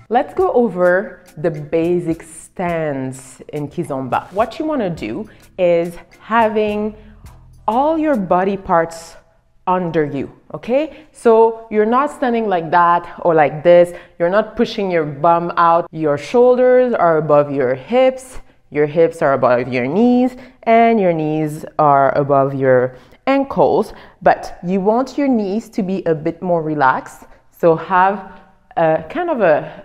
Let's go over the basic stance in Kizomba. What you want to do is having all your body parts under you, okay? So you're not standing like that or like this. You're not pushing your bum out. Your shoulders are above your hips are above your knees, and your knees are above your ankles. But you want your knees to be a bit more relaxed. So have a kind of a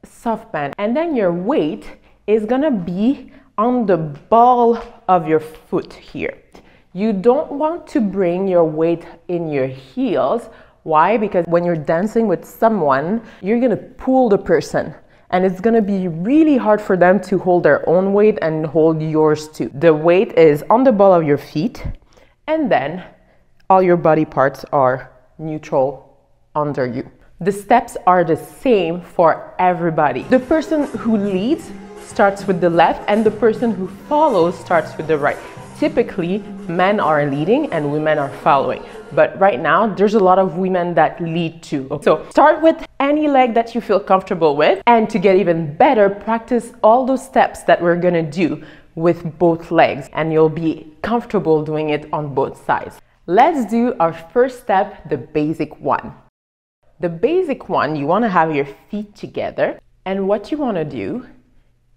soft band, and then your weight is gonna be on the ball of your foot here. You don't want to bring your weight in your heels. Why? Because when you're dancing with someone, you're gonna pull the person, and it's gonna be really hard for them to hold their own weight and hold yours too. The weight is on the ball of your feet, and then all your body parts are neutral under you. The steps are the same for everybody. The person who leads starts with the left, and the person who follows starts with the right. Typically, men are leading and women are following. But right now, there's a lot of women that lead too. So start with any leg that you feel comfortable with. And to get even better, practice all those steps that we're gonna do with both legs. And you'll be comfortable doing it on both sides. Let's do our first step, the basic one. The basic one, you wanna have your feet together. And what you wanna do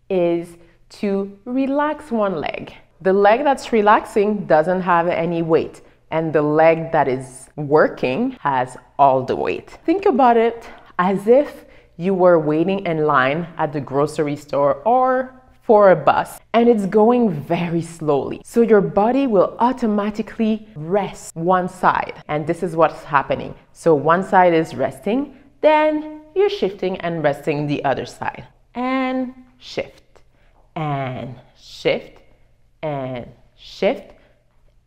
is to relax one leg. The leg that's relaxing doesn't have any weight, and the leg that is working has all the weight. Think about it as if you were waiting in line at the grocery store or for a bus, and it's going very slowly. So your body will automatically rest one side, and this is what's happening. So one side is resting, then you're shifting and resting the other side. And shift, and shift, and shift,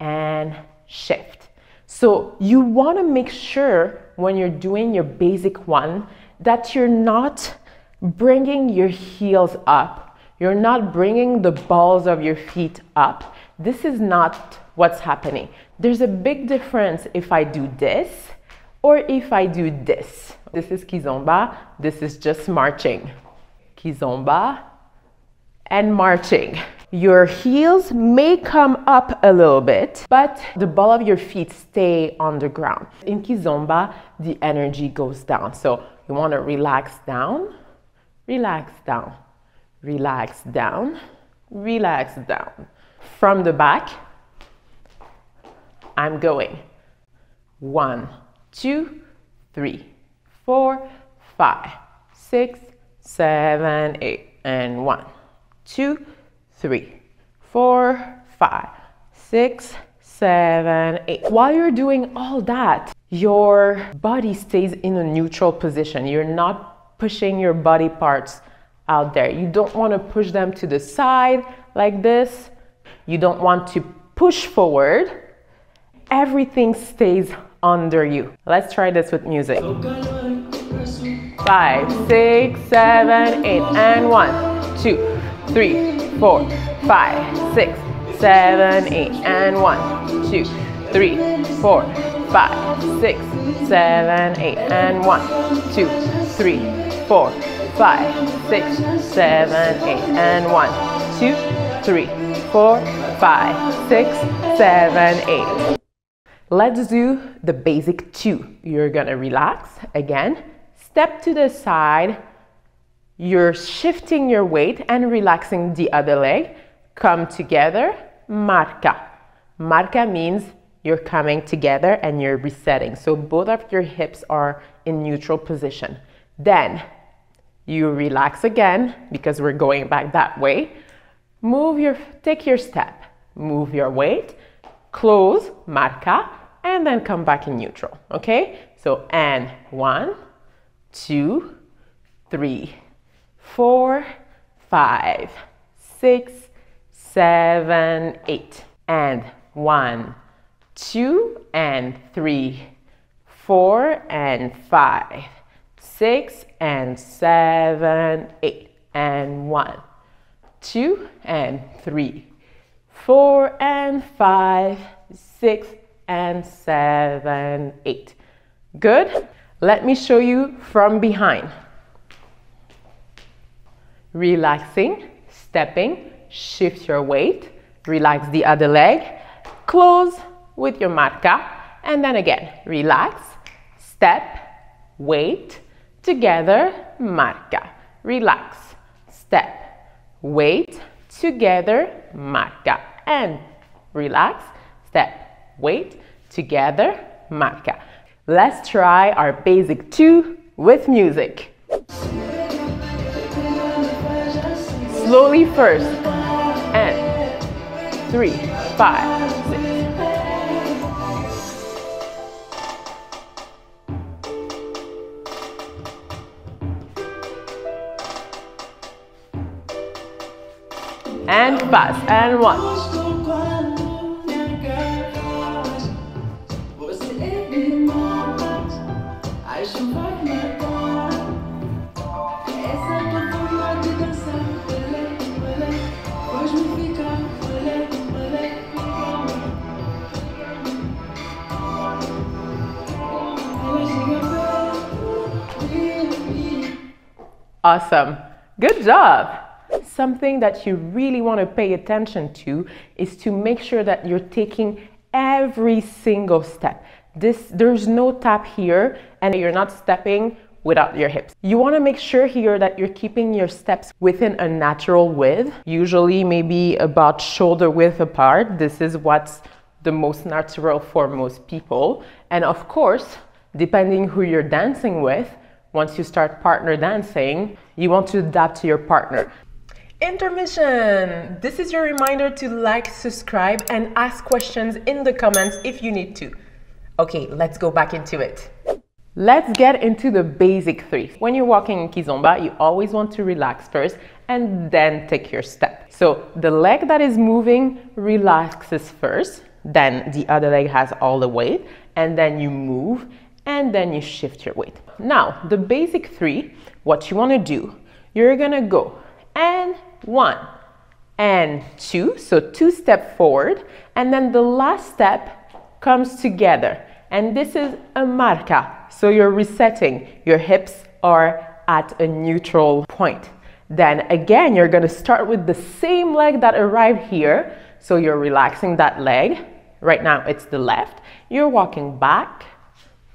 and shift. So you want to make sure when you're doing your basic one that you're not bringing your heels up. You're not bringing the balls of your feet up. This is not what's happening. There's a big difference if I do this or if I do this. This is Kizomba. This is just marching. Kizomba and marching. Your heels may come up a little bit, but the ball of your feet stay on the ground. In Kizomba, the energy goes down. So you want to relax down, relax down, relax down, relax down. From the back, I'm going 1, 2, 3, 4, 5, 6, 7, 8, and 1, 2, 3, 4, 5, 6, 7, 8. While you're doing all that, your body stays in a neutral position. You're not pushing your body parts out there. You don't want to push them to the side like this. You don't want to push forward. Everything stays under you. Let's try this with music. 5, 6, 7, 8, and 1, 2, 3, 4, 5, 6, 7, 8, and 1, 2, 3, 4, 5, 6, 7, 8, and 1, 2, 3, 4, 5, 6, 7, 8, and 1, 2, 3, 4, 5, 6, 7, 8. Let's do the basic 2. You're gonna relax again, step to the side. You're shifting your weight and relaxing the other leg. Come together, marca. Marca means you're coming together and you're resetting. So both of your hips are in neutral position. Then you relax again because we're going back that way. Take your step, move your weight, close, marca, and then come back in neutral, okay? So, and 1, 2, 3, 4, 5, 6, 7, 8. And 1, 2, and 3, 4, and 5, 6, and 7, 8. And 1, 2, and 3, 4, and 5, 6, and 7, 8. Good? Let me show you from behind. relaxing, stepping, shift your weight, relax the other leg, close with your marca, and then again, relax, step, wait, together, marca, relax, step, wait, together, marca, and relax, step, wait, together, marca. Let's try our basic 2 with music. Slowly first, and 3, 5, 6. And fast, and 1. Awesome. Good job. Something that you really want to pay attention to is to make sure that you're taking every single step. There's no tap here and you're not stepping without your hips. You want to make sure here that you're keeping your steps within a natural width, usually maybe about shoulder width apart. This is what's the most natural for most people. And of course, depending who you're dancing with, once you start partner dancing, you want to adapt to your partner. Intermission! This is your reminder to like, subscribe, and ask questions in the comments if you need to. Okay, let's go back into it. Let's get into the basic 3. When you're walking in Kizomba, you always want to relax first and then take your step. So the leg that is moving relaxes first, then the other leg has all the weight, and then you move, and then you shift your weight. Now, the basic 3, what you want to do, you're gonna go and 1 and 2, so 2 step forward, and then the last step comes together, and this is a marca, so you're resetting, your hips are at a neutral point. Then again, you're gonna start with the same leg that arrived here, so you're relaxing that leg. Right now it's the left. You're walking back,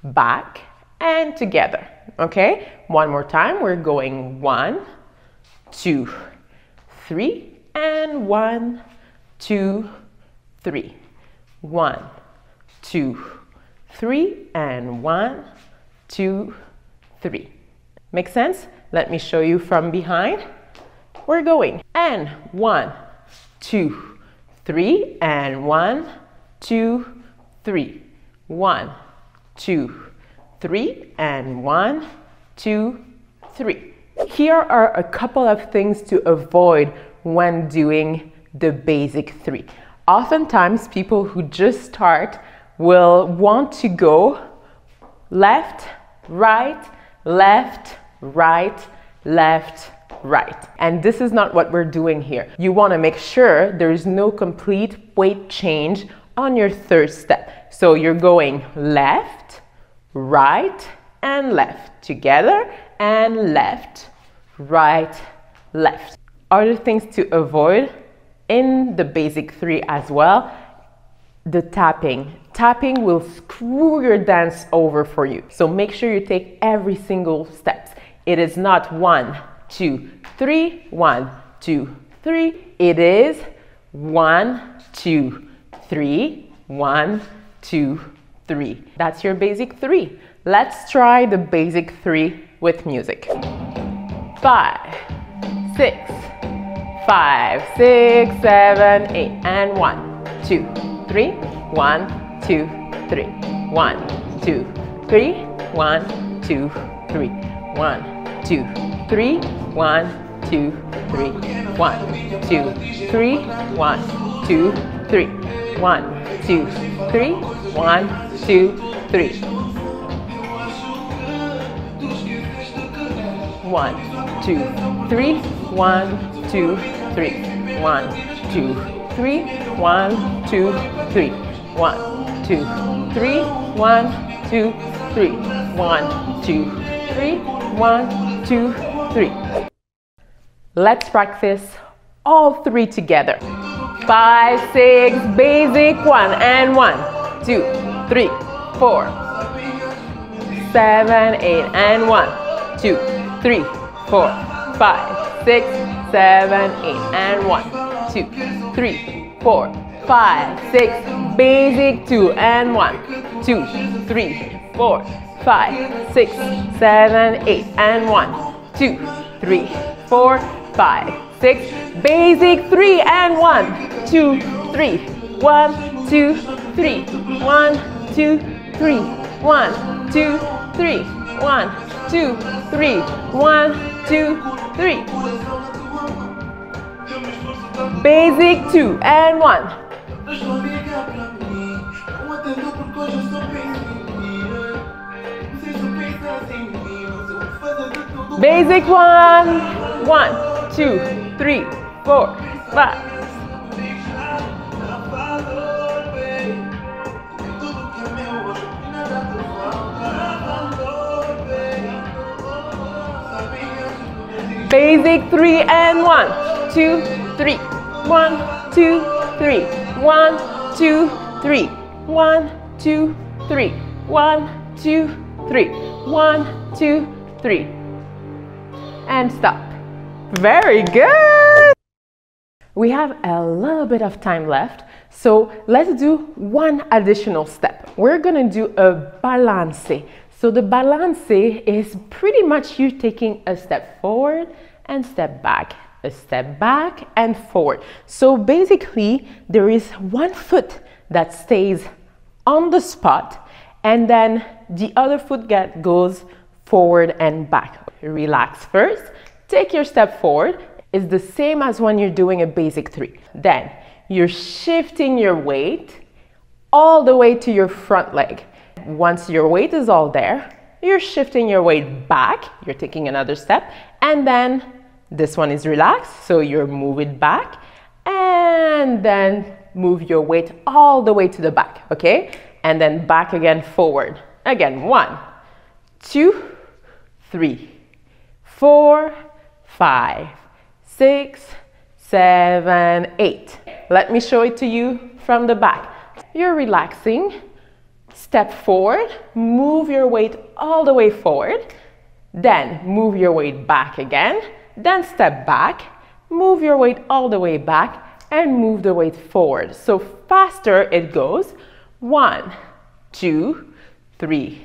back, and together. Okay, one more time. We're going 1, 2, 3, and 1, 2, 3. 1, 2, 3, and 1, 2, 3. Make sense? Let me show you from behind. We're going and 1, 2, 3, and 1, 2, 3. 1, 2, 3, and 1, 2, 3. Here are a couple of things to avoid when doing the basic 3. Oftentimes, people who just start will want to go left, right, left, right, left, right. And this is not what we're doing here. You want to make sure there is no complete weight change on your third step. So you're going left, right, and left together, and left, right, left. Other things to avoid in the basic 3 as well, the tapping. Tapping will screw your dance over for you. So make sure you take every single step. It is not 1, 2, 3, 1, 2, 3. It is 1, 2, 3, 1, 2, 3. That's your basic 3. Let's try the basic 3 with music. 5, 6, 5, 6, 7, 8, and 1, 2, 3, 1, 2, 3, 1, 2, 3, 1, 2, 3, 1, 2, 3, 1, 2, 3, 1, 2, 3, 1, 2, 3, 1, 2, 3, 1, 2, 3. 1, 2, 3, 1, 2, 3, 1, 2, 3, 1, 2, 3, 1, 2, 3, 1, 2, 3, 1, 2, 3, 1, 2, 3. Let's practice all three together. 5, 6, basic 1 and 1, 2, 3, 4, 7, 8 and 1, 2, 3, 4, 5, 6, 7, 8 and 1, 2, 3, 4, 5, 6, basic 2 and 1, 2, 3, 4, 5, 6, 7, 8 and 1, 2, 3, 4, 5, 6, basic 3 and 1, 2, 3, 1, 2, 3, 1, 2, 3, 1, 2, 3, 1, 2, 3, 1, 2, 3. Basic 2 and 1. Basic 1, 1, 2, 3, 4, 5. Basic 3 and 1, 2, 3, 1, 2, 3, 1, 2, 3, 1, 2, 3, 1, 2, 3, 1, 2, 3. And stop. Very good. We have a little bit of time left, so let's do one additional step. We're gonna do a balance. So the balance is pretty much you taking a step forward and step back, a step back and forward. So basically there is one foot that stays on the spot and then the other foot goes forward and back. Relax first, take your step forward. It's the same as when you're doing a basic 3. Then you're shifting your weight all the way to your front leg. Once your weight is all there, you're shifting your weight back, you're taking another step, and then this one is relaxed, so you're moving back, and then move your weight all the way to the back, okay? And then back again, forward. Again, 1, 2, 3, 4, 5, 6, 7, 8. Let me show it to you from the back. You're relaxing. Step forward, move your weight all the way forward, then move your weight back again, then step back, move your weight all the way back, and move the weight forward. So faster it goes. 1, 2, 3,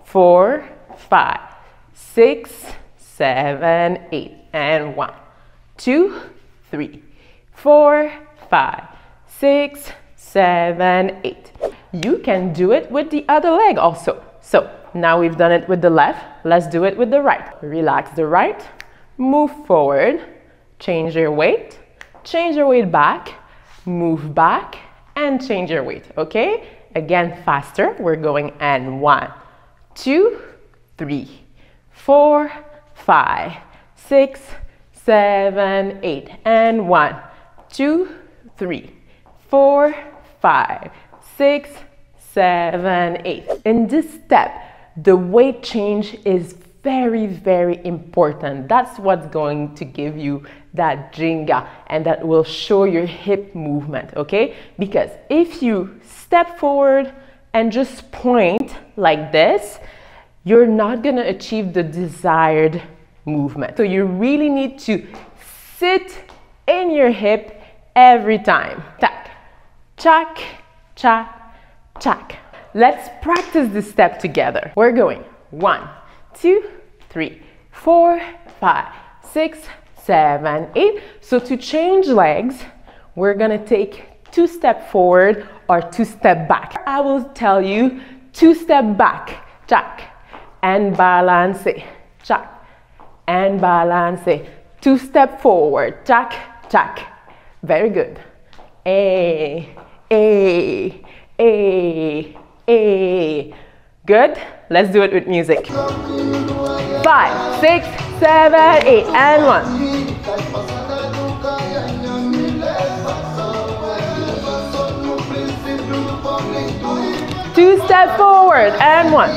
4, 5, 6, 7, 8, and 1, 2, 3, 4, 5, 6, 7, 8. You can do it with the other leg also. So now we've done it with the left, let's do it with the right. Relax the right, move forward, change your weight back, move back, and change your weight, okay? Again, faster, we're going and 1, 2, 3, 4, 5, 6, 7, 8, and 1, 2, 3, 4, 5, 6, 7, 8. In this step, the weight change is very, very important. That's what's going to give you that GINGA and that will show your hip movement, okay? Because if you step forward and just point like this, you're not gonna achieve the desired movement. So you really need to sit in your hip every time. Tack, chack, chack, chack. Let's practice this step together. We're going 1, 2, 3, 4, 5, 6, 7, 8. So to change legs, we're gonna take 2 steps forward or 2 steps back. I will tell you 2 steps back, chack, and balance, chack, and balance. 2 steps forward, chack, chack. Very good. A. Good. Let's do it with music. 5, 6, 7, 8, and 1. 2 steps forward and 1.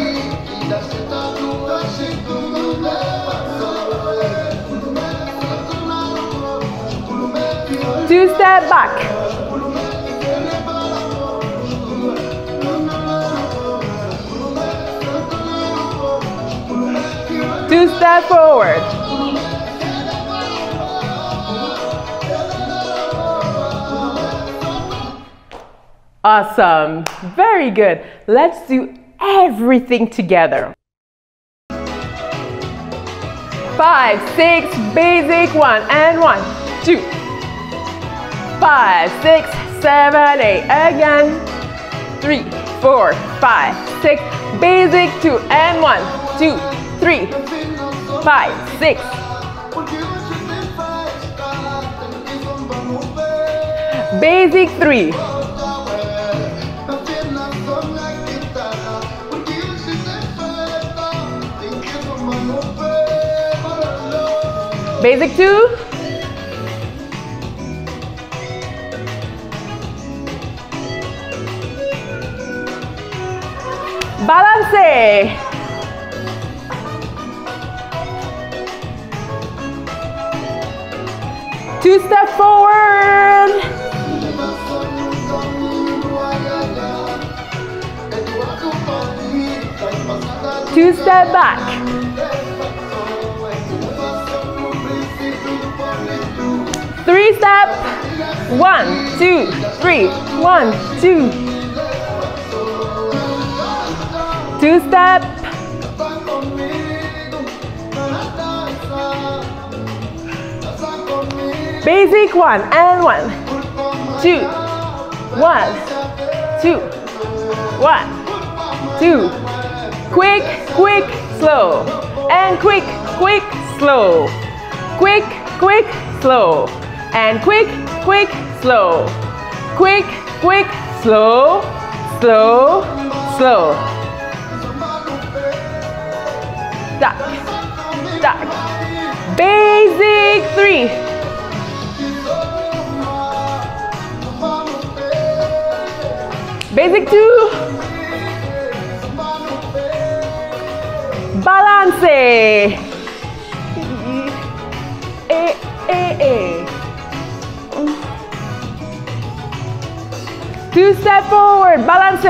2 step back. 2 step forward. Awesome. Very good. Let's do everything together. 5, 6, basic 1 and 1, 2. 5, 6, 7, 8 again. 3, 4, 5, 6, basic 2 and 1, 2, 3, 5, 6. Basic 3. Basic 2. Balance. 2 step forward. 2 step back. 3 step. 1, 2, 3. 1, 2. 2 step. Basic 1 and 1, 2, 1, 2, 1, 2. Quick, quick, slow. And quick, quick, slow. Quick, quick, slow. And quick, quick, slow. Quick, quick, slow. Slow, slow. Duck, duck. Basic 3. Basic 2. Balance. 2 step forward, balance.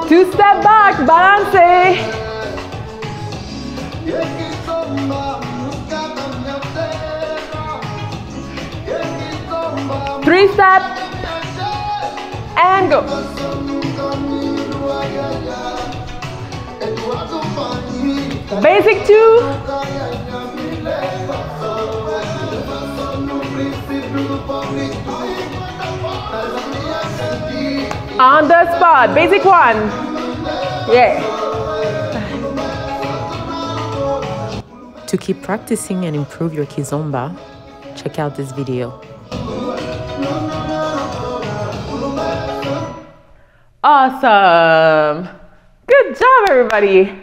2 step back, balance. 3 step and go. Basic 2. On the spot, basic 1. Yeah. To keep practicing and improve your Kizomba, check out this video. Awesome. Good job, everybody.